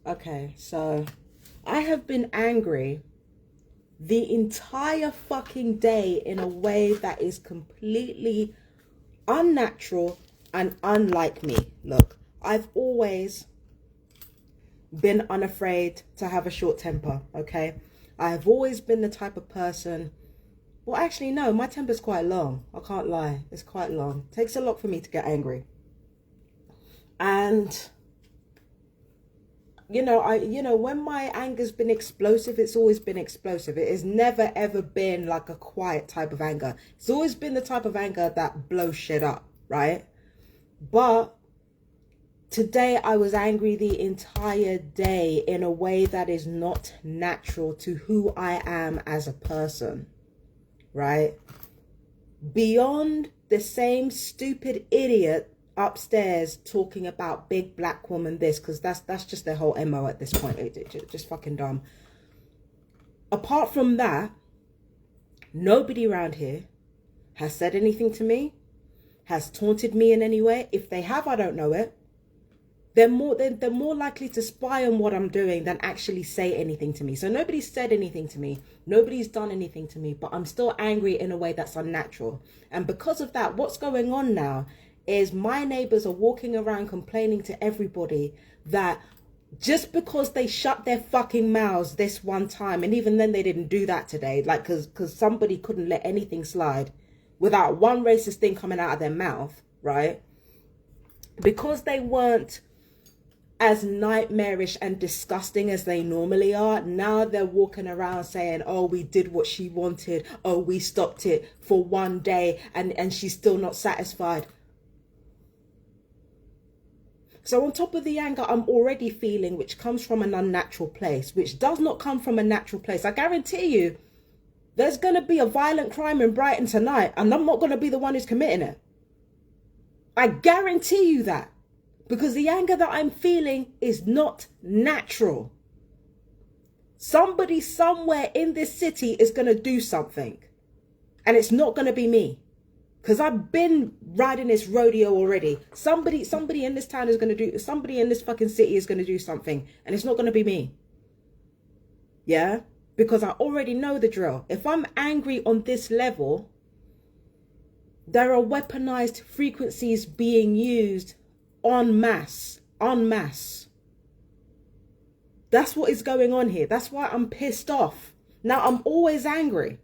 Okay, so I have been angry the entire fucking day in a way that is completely unnatural and unlike me. Look, I've always been unafraid to have a short temper, okay? I've always been the type of person, well, actually, no, my temper's quite long. I can't lie. It's quite long. It takes a lot for me to get angry. And when my anger's been explosive, it's always been explosive. It has never ever been like a quiet type of anger. It's always been the type of anger that blows shit up, right? But today I was angry the entire day in a way that is not natural to who I am as a person, right? Beyond the same stupid idiot upstairs talking about big black woman this, because that's just their whole MO at this point. It just fucking dumb. Apart from that, nobody around here has said anything to me, has taunted me in any way. If they have, I don't know it. They're more likely to spy on what I'm doing than actually say anything to me. So nobody's said anything to me. Nobody's done anything to me, but I'm still angry in a way that's unnatural. And because of that, what's going on now is my neighbors are walking around complaining to everybody that just because they shut their fucking mouths this one time, and even then they didn't do that today, like because somebody couldn't let anything slide without one racist thing coming out of their mouth, right? Because they weren't as nightmarish and disgusting as they normally are, now they're walking around saying, oh, we did what she wanted, oh, we stopped it for one day, and she's still not satisfied. So on top of the anger I'm already feeling, which comes from an unnatural place, which does not come from a natural place, I guarantee you there's going to be a violent crime in Brighton tonight, and I'm not going to be the one who's committing it. I guarantee you that. Because the anger that I'm feeling is not natural. Somebody somewhere in this city is going to do something. And it's not going to be me. Because I've been riding this rodeo already. Somebody in this town is going to do, somebody in this fucking city is going to do something. And it's not going to be me. Yeah? Because I already know the drill. If I'm angry on this level, there are weaponized frequencies being used en masse. That's what is going on here. That's why I'm pissed off. Now, I'm always angry.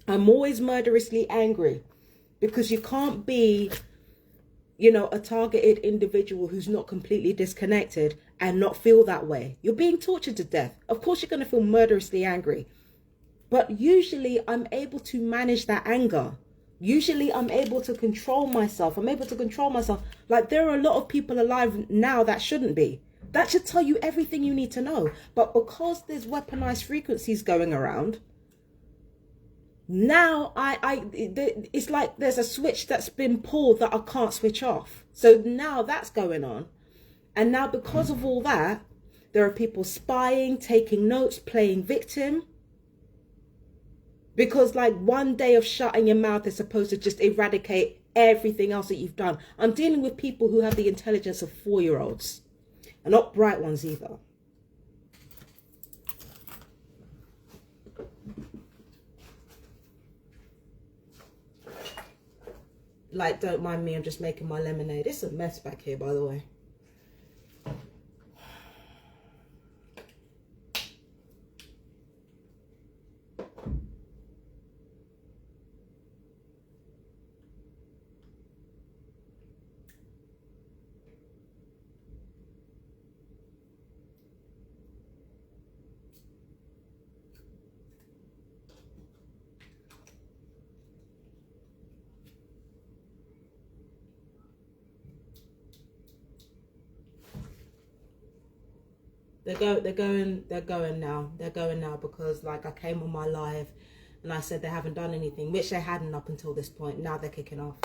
I'm always murderously angry. Because you can't be, a targeted individual who's not completely disconnected and not feel that way. You're being tortured to death. Of course you're going to feel murderously angry. But usually I'm able to manage that anger. Usually I'm able to control myself. Like, there are a lot of people alive now that shouldn't be. That should tell you everything you need to know. But because there's weaponized frequencies going around, now it's like there's a switch that's been pulled that I can't switch off. So now that's going on. And now because of all that, there are people spying, taking notes, playing victim. Because like one day of shutting your mouth is supposed to just eradicate everything else that you've done. I'm dealing with people who have the intelligence of 4-year-olds. And not bright ones either. Like, don't mind me, I'm just making my lemonade. It's a mess back here, by the way. They're going now. They're going now because, like, I came on my live and I said they haven't done anything, which they hadn't up until this point. Now they're kicking off.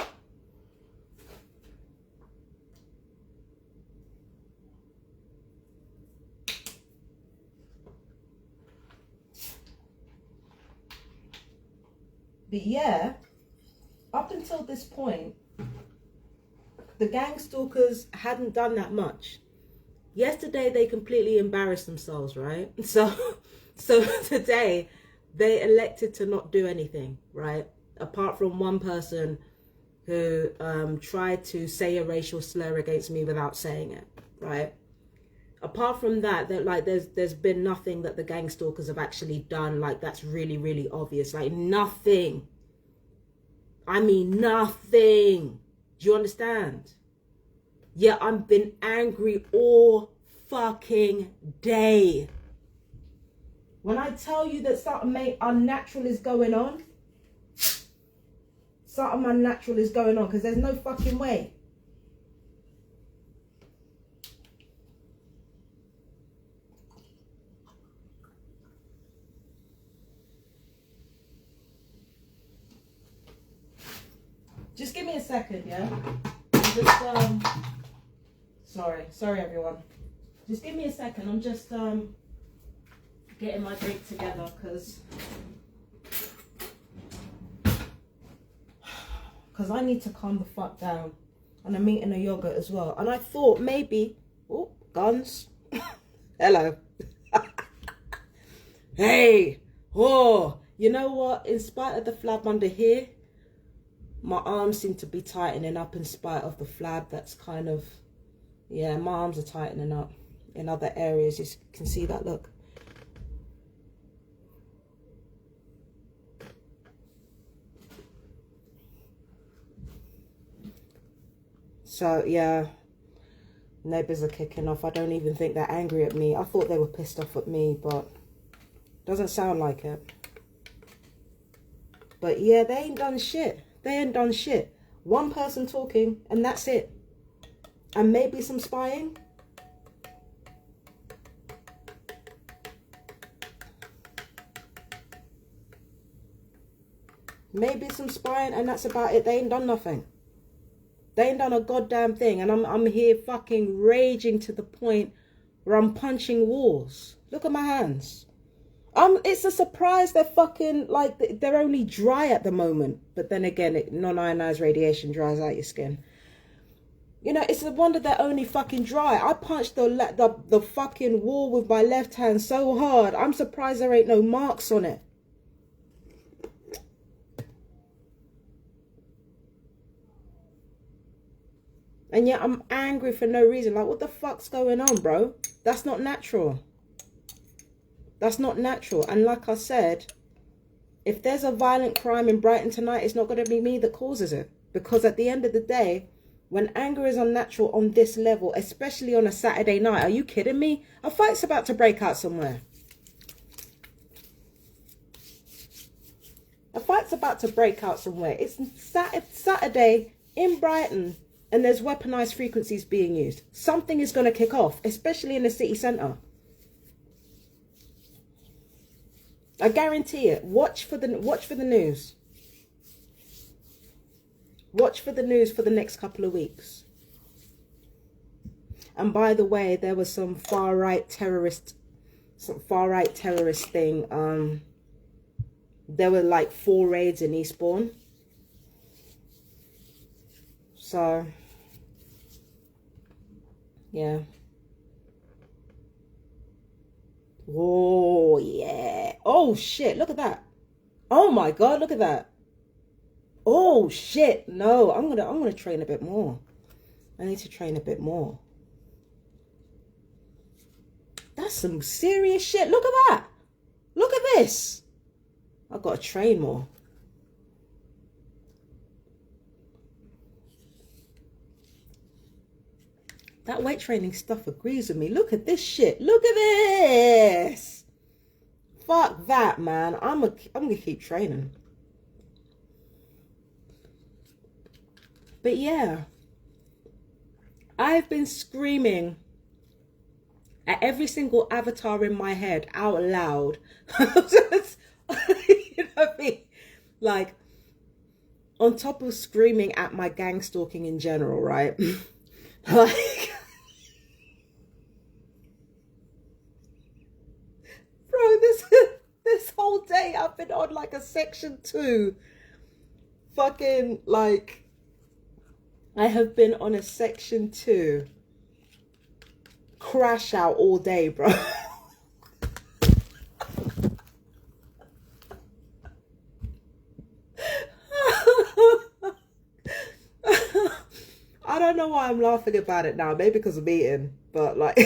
But yeah, up until this point, the gang stalkers hadn't done that much. Yesterday they completely embarrassed themselves, right? So today they elected to not do anything, right? Apart from one person who tried to say a racial slur against me without saying it, right? Apart from that, like there's been nothing that the gang stalkers have actually done, like that's really, really obvious. Like nothing. I mean nothing. Do you understand? Yeah, I've been angry all fucking day. When I tell you that something unnatural is going on, something unnatural is going on, because there's no fucking way. Just give me a second, yeah? I'm just, sorry everyone. Just give me a second. I'm just getting my drink together, because I need to calm the fuck down. And I'm eating a yogurt as well. And I thought maybe, oh, guns. Hello. Hey, oh, you know what? In spite of the flab under here, my arms seem to be tightening up in spite of the flab. That's kind of, yeah, my arms are tightening up in other areas. You can see that, look. So, yeah, neighbours are kicking off. I don't even think they're angry at me. I thought they were pissed off at me, but doesn't sound like it. But, yeah, they ain't done shit. They ain't done shit. One person talking, and that's it. And maybe some spying. Maybe some spying, and that's about it. They ain't done nothing. They ain't done a goddamn thing. And I'm here fucking raging to the point where I'm punching walls. Look at my hands. It's a surprise they're fucking, like, they're only dry at the moment. But then again, non-ionized radiation dries out your skin. You know, it's a wonder they're only fucking dry. I punched the fucking wall with my left hand so hard. I'm surprised there ain't no marks on it. And yet I'm angry for no reason. Like, what the fuck's going on, bro? That's not natural. That's not natural. And like I said, if there's a violent crime in Brighton tonight, it's not going to be me that causes it. Because at the end of the day, when anger is unnatural on this level, especially on a Saturday night, are you kidding me? A fight's about to break out somewhere. A fight's about to break out somewhere. It's Saturday in Brighton, and there's weaponized frequencies being used. Something is going to kick off, especially in the city centre. I guarantee it. Watch for the news. Watch for the news for the next couple of weeks. And by the way, there was some far right terrorist thing. There were like 4 raids in Eastbourne. So, yeah. Oh, yeah. Oh, shit. Look at that. Oh, my God. Look at that. Oh, shit. No, I'm gonna train a bit more. I need to train a bit more. That's some serious shit. Look at that. Look at this. I've got to train more. That weight training stuff agrees with me. Look at this shit. Look at this. Fuck that, man. I'm gonna keep training. But yeah, I've been screaming at every single avatar in my head out loud. You know what I mean? Like, on top of screaming at my gang stalking in general, right? Like, bro, this whole day I've been on like a section 2 fucking, like, I have been on a section 2 crash out all day, bro. I don't know why I'm laughing about it now. Maybe because I'm eating, but like,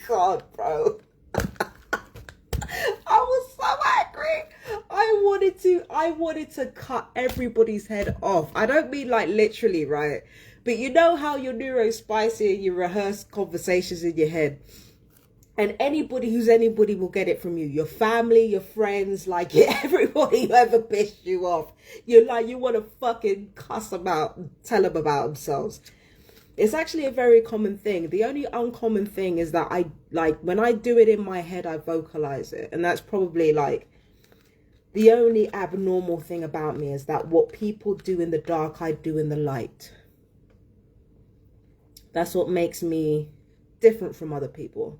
God, bro. I was so angry. I wanted to cut everybody's head off. I don't mean like literally, right? But you know how you're neurospicy and you rehearse conversations in your head. And anybody who's anybody will get it from you. Your family, your friends, like everybody who ever pissed you off. You're like, you want to fucking cuss them out and tell them about themselves. It's actually a very common thing. The only uncommon thing is that I, like, when I do it in my head, I vocalize it. And that's probably like the only abnormal thing about me, is that what people do in the dark, I do in the light. That's what makes me different from other people.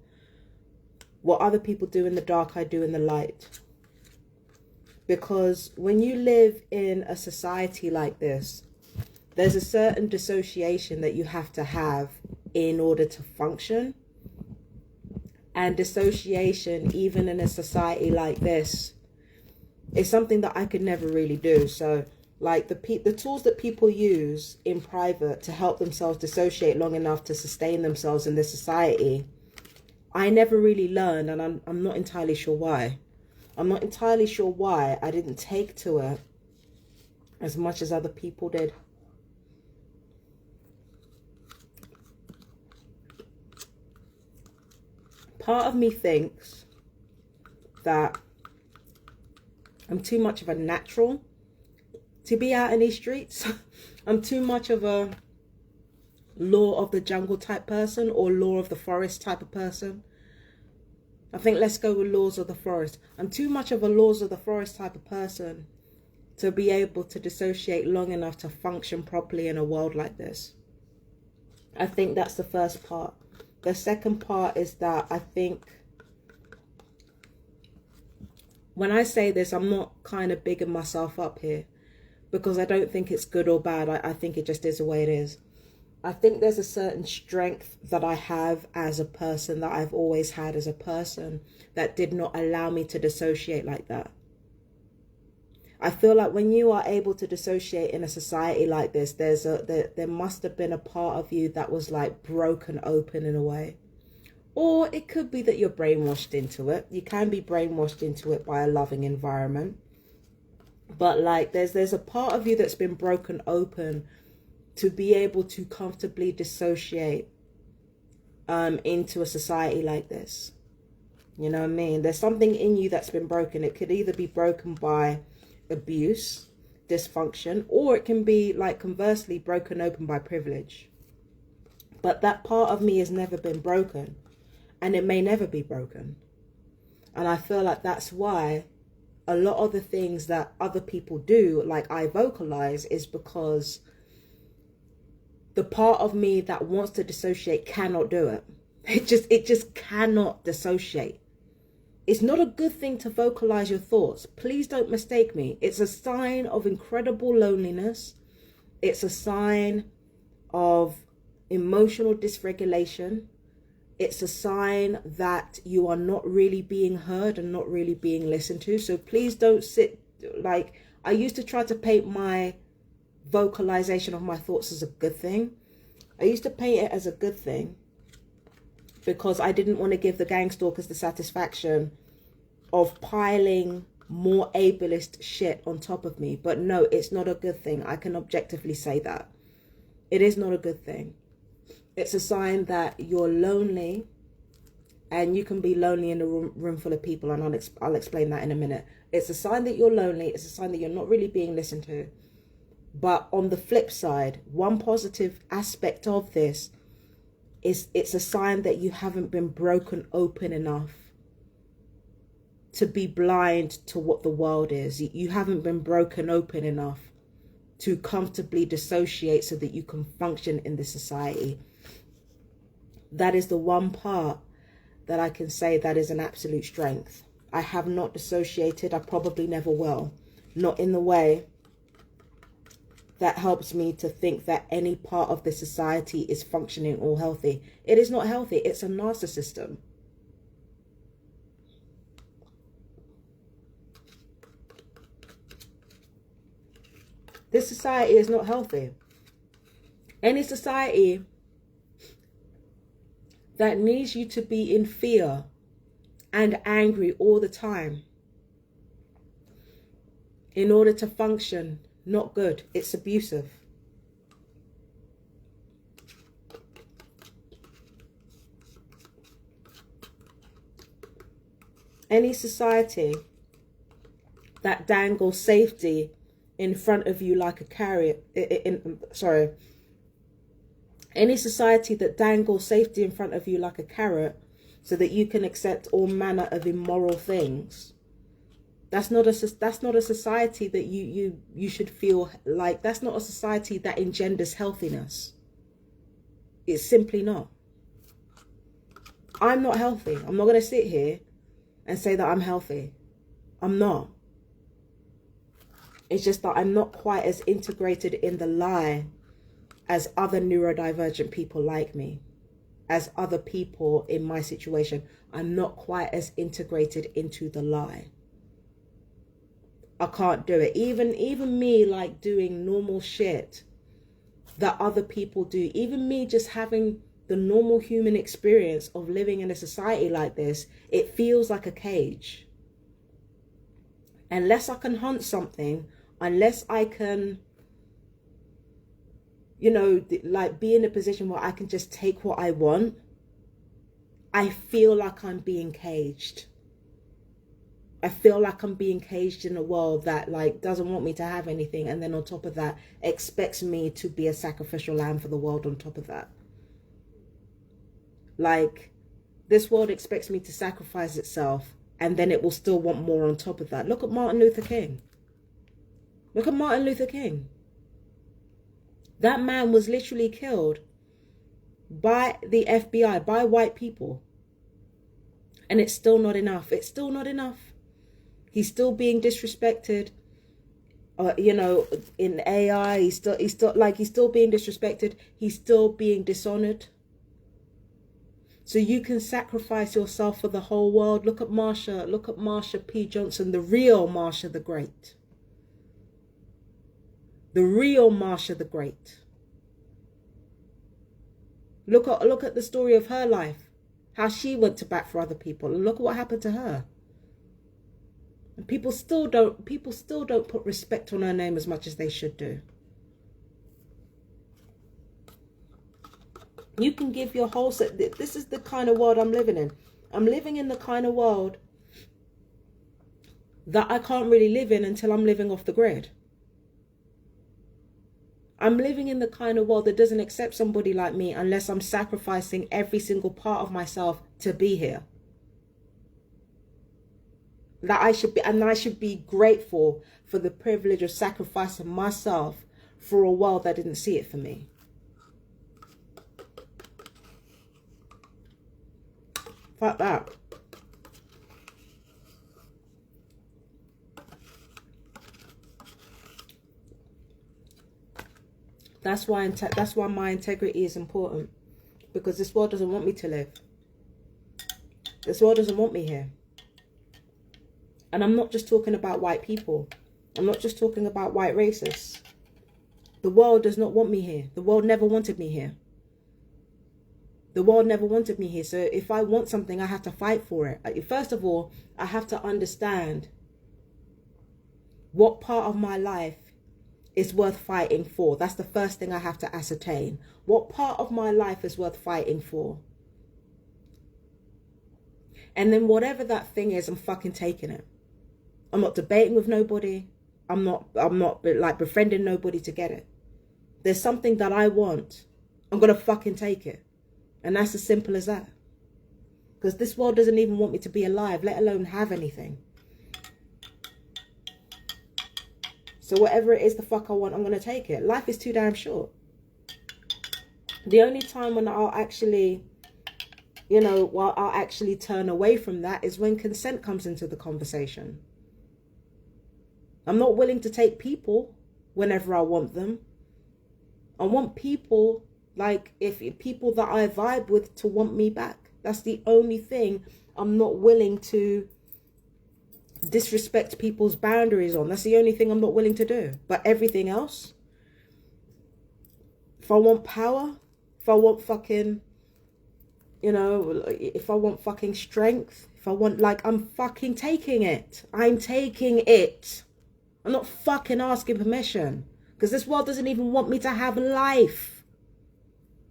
What other people do in the dark, I do in the light. Because when you live in a society like this, there's a certain dissociation that you have to have in order to function. And dissociation, even in a society like this, is something that I could never really do. So like the tools that people use in private to help themselves dissociate long enough to sustain themselves in this society, I never really learned, and I'm not entirely sure why. I'm not entirely sure why I didn't take to it as much as other people did. Part of me thinks that I'm too much of a natural to be out in these streets. I'm too much of a law of the jungle type person, or law of the forest type of person. I think let's go with laws of the forest. I'm too much of a laws of the forest type of person to be able to dissociate long enough to function properly in a world like this. I think that's the first part. The second part is that I think, when I say this, I'm not kind of bigging myself up here, because I don't think it's good or bad. I think it just is the way it is. I think there's a certain strength that I have as a person, that I've always had as a person, that did not allow me to dissociate like that. I feel like when you are able to dissociate in a society like this, there must have been a part of you that was like broken open in a way. Or it could be that you're brainwashed into it. You can be brainwashed into it by a loving environment. But like there's a part of you that's been broken open to be able to comfortably dissociate into a society like this. You know what I mean? There's something in you that's been broken. It could either be broken by abuse, dysfunction, or it can be, like, conversely broken open by privilege. But that part of me has never been broken, and it may never be broken. And I feel like that's why a lot of the things that other people do, like I vocalize, is because the part of me that wants to dissociate cannot do it. It just cannot dissociate. It's not a good thing to vocalize your thoughts. Please don't mistake me. It's a sign of incredible loneliness. It's a sign of emotional dysregulation. It's a sign that you are not really being heard and not really being listened to. So please don't sit, like, I used to try to paint my vocalization of my thoughts as a good thing. I used to paint it as a good thing because I didn't want to give the gang stalkers the satisfaction of piling more ableist shit on top of me. But no, it's not a good thing. I can objectively say that. It is not a good thing. It's a sign that you're lonely, and you can be lonely in a room full of people, and I'll explain that in a minute. It's a sign that you're lonely. It's a sign that you're not really being listened to. But on the flip side, one positive aspect of this is it's a sign that you haven't been broken open enough to be blind to what the world is. You haven't been broken open enough to comfortably dissociate so that you can function in this society. That is the one part that I can say that is an absolute strength. I have not dissociated. I probably never will. Not in the way that helps me to think that any part of the society is functioning or healthy. It is not healthy. It's a narcissism. This society is not healthy. Any society that needs you to be in fear and angry all the time in order to function, not good. It's abusive. Any society that dangles safety in front of you like a carrot, any society that dangles safety in front of you like a carrot so that you can accept all manner of immoral things, that's not a society that you should feel like. That's not a society that engenders healthiness. It's simply not. I'm not healthy. I'm not going to sit here and say that I'm healthy. I'm not. It's just that I'm not quite as integrated in the lie as other neurodivergent people like me, as other people in my situation. I'm not quite as integrated into the lie. I can't do it. Even me, like, doing normal shit that other people do, even me just having the normal human experience of living in a society like this, it feels like a cage. Unless I can hunt something, unless I can, you know, like, be in a position where I can just take what I want, I feel like I'm being caged. I feel like I'm being caged in a world that, like, doesn't want me to have anything, and then on top of that expects me to be a sacrificial lamb for the world on top of that. Like, this world expects me to sacrifice itself, and then it will still want more on top of that. Look at Martin Luther King. Look at Martin Luther King. That man was literally killed by the FBI, by white people. And it's still not enough. It's still not enough. He's still being disrespected. You know, in AI, he's still being disrespected. He's still being dishonored. So you can sacrifice yourself for the whole world. Look at Marsha P. Johnson, the real Marsha the Great. The real Marsha the Great. Look at the story of her life. How she went to bat for other people. And look at what happened to her. And people still don't put respect on her name as much as they should do. You can give your whole set. This is the kind of world I'm living in. I'm living in the kind of world that I can't really live in until I'm living off the grid. I'm living in the kind of world that doesn't accept somebody like me unless I'm sacrificing every single part of myself to be here. That I should be grateful for the privilege of sacrificing myself for a world that didn't see it for me. Fuck that. That's why my integrity is important, because this world doesn't want me to live. This world doesn't want me here. And I'm not just talking about white people. I'm not just talking about white racists. The world does not want me here. The world never wanted me here. The world never wanted me here. So if I want something, I have to fight for it. First of all, I have to understand what part of my life is worth fighting for. That's the first thing I have to ascertain. What part of my life is worth fighting for? And then whatever that thing is, I'm fucking taking it. I'm not debating with nobody. I'm not like befriending nobody to get it. There's something that I want. I'm going to fucking take it. And that's as simple as that. Because this world doesn't even want me to be alive, let alone have anything. So whatever it is the fuck I want, I'm going to take it. Life is too damn short. The only time when I'll actually, I'll actually turn away from that is when consent comes into the conversation. I'm not willing to take people whenever I want them. I want people, like, if people that I vibe with to want me back. That's the only thing I'm not willing to disrespect people's boundaries on. That's the only thing I'm not willing to do. But everything else, if I want power, if I want fucking, you know, if I want fucking strength, if I want, like, I'm fucking taking it. I'm taking it. I'm not fucking asking permission. Because this world doesn't even want me to have life.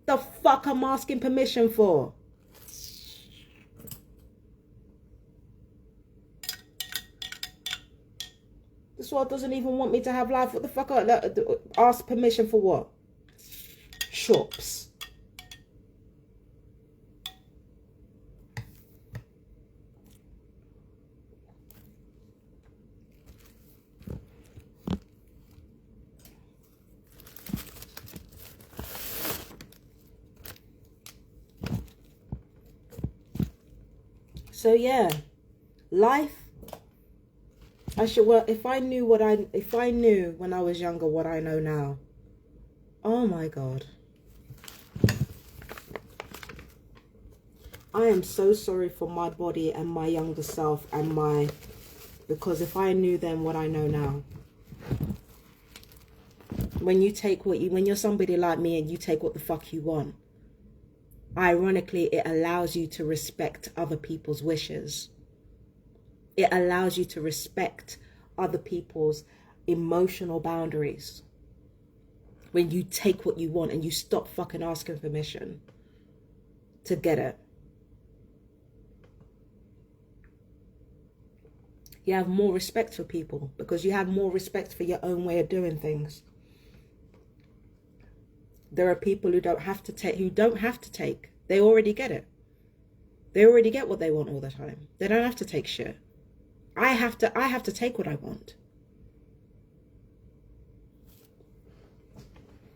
The fuck I'm asking permission for? This world doesn't even want me to have life. What the fuck? Ask permission for what? Shops. So yeah, life. If I knew when I was younger what I know now, oh my God. I am so sorry for my body and my younger self because if I knew then what I know now. When you're somebody like me and you take what the fuck you want, ironically, it allows you to respect other people's wishes. It allows you to respect other people's emotional boundaries. When you take what you want and you stop fucking asking permission to get it. You have more respect for people because you have more respect for your own way of doing things. There are people who don't have to take. They already get it. They already get what they want all the time. They don't have to take shit. I have to take what I want.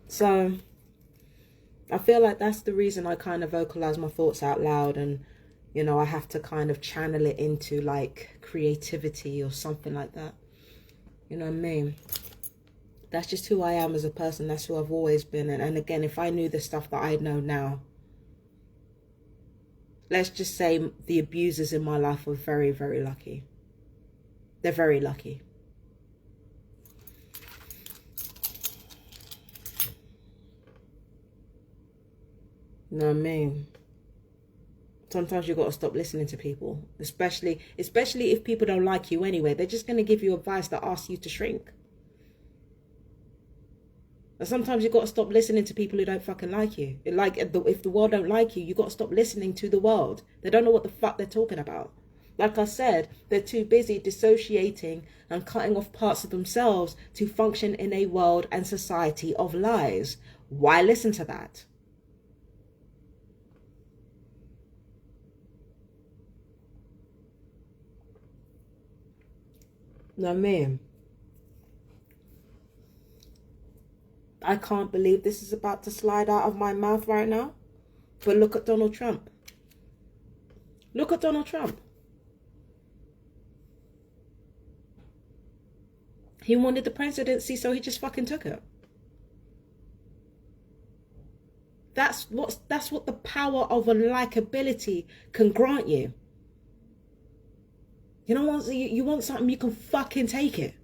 So I feel like that's the reason I kind of vocalize my thoughts out loud, and you know, I have to kind of channel it into like creativity or something like that. You know what I mean? That's just who I am as a person. That's who I've always been. And again, if I knew the stuff that I know now, let's just say the abusers in my life were very, very lucky. They're very lucky. You know what I mean? Sometimes you've got to stop listening to people, especially if people don't like you anyway. They're just going to give you advice that asks you to shrink. And sometimes you've got to stop listening to people who don't fucking like you. Like, if the world don't like you, you've got to stop listening to the world. They don't know what the fuck they're talking about. Like I said, they're too busy dissociating and cutting off parts of themselves to function in a world and society of lies. Why listen to that? No, man. I can't believe this is about to slide out of my mouth right now. But look at Donald Trump. Look at Donald Trump. He wanted the presidency, so he just fucking took it. That's what the power of a likability can grant you. You know what? You want something, you can fucking take it.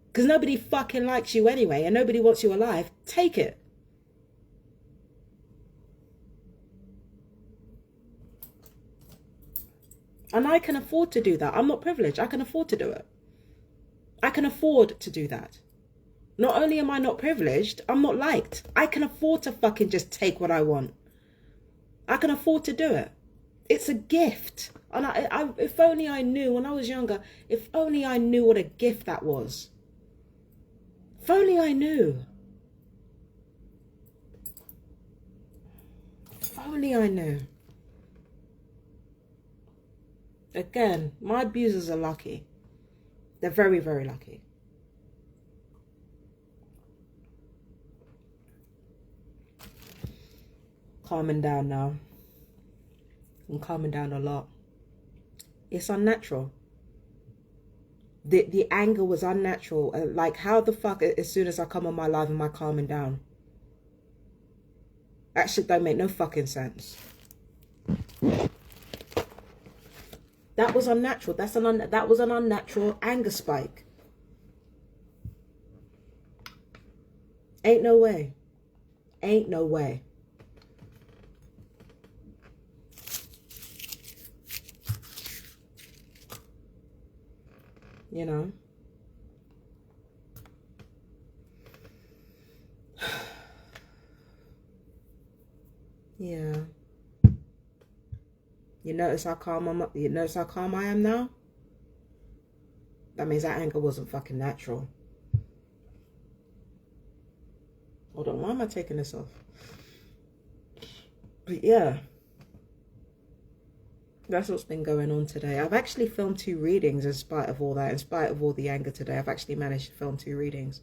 Because nobody fucking likes you anyway, and nobody wants you alive. Take it. And I can afford to do that. I'm not privileged. I can afford to do it. I can afford to do that. Not only am I not privileged, I'm not liked. I can afford to fucking just take what I want. I can afford to do it. It's a gift. And if only I knew when I was younger, if only I knew what a gift that was. If only I knew. If only I knew. Again, my abusers are lucky. They're very, very lucky. Calming down now. I'm calming down a lot. It's unnatural. The anger was unnatural. Like, how the fuck, as soon as I come on my live, am I calming down? That shit don't make no fucking sense. That was unnatural. That was an unnatural anger spike. Ain't no way. Ain't no way. You know? Yeah. You notice how calm I am now? That means that anger wasn't fucking natural. Hold on, why am I taking this off? But yeah. That's what's been going on today. I've actually filmed 2 readings in spite of all that. In spite of all the anger today, I've actually managed to film 2 readings.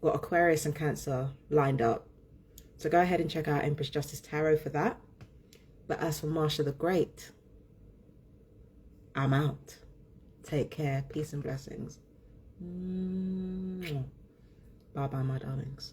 Got Aquarius and Cancer lined up. So go ahead and check out Empress Justice Tarot for that. But as for Marsha the Great, I'm out. Take care. Peace and blessings. Bye-bye, my darlings.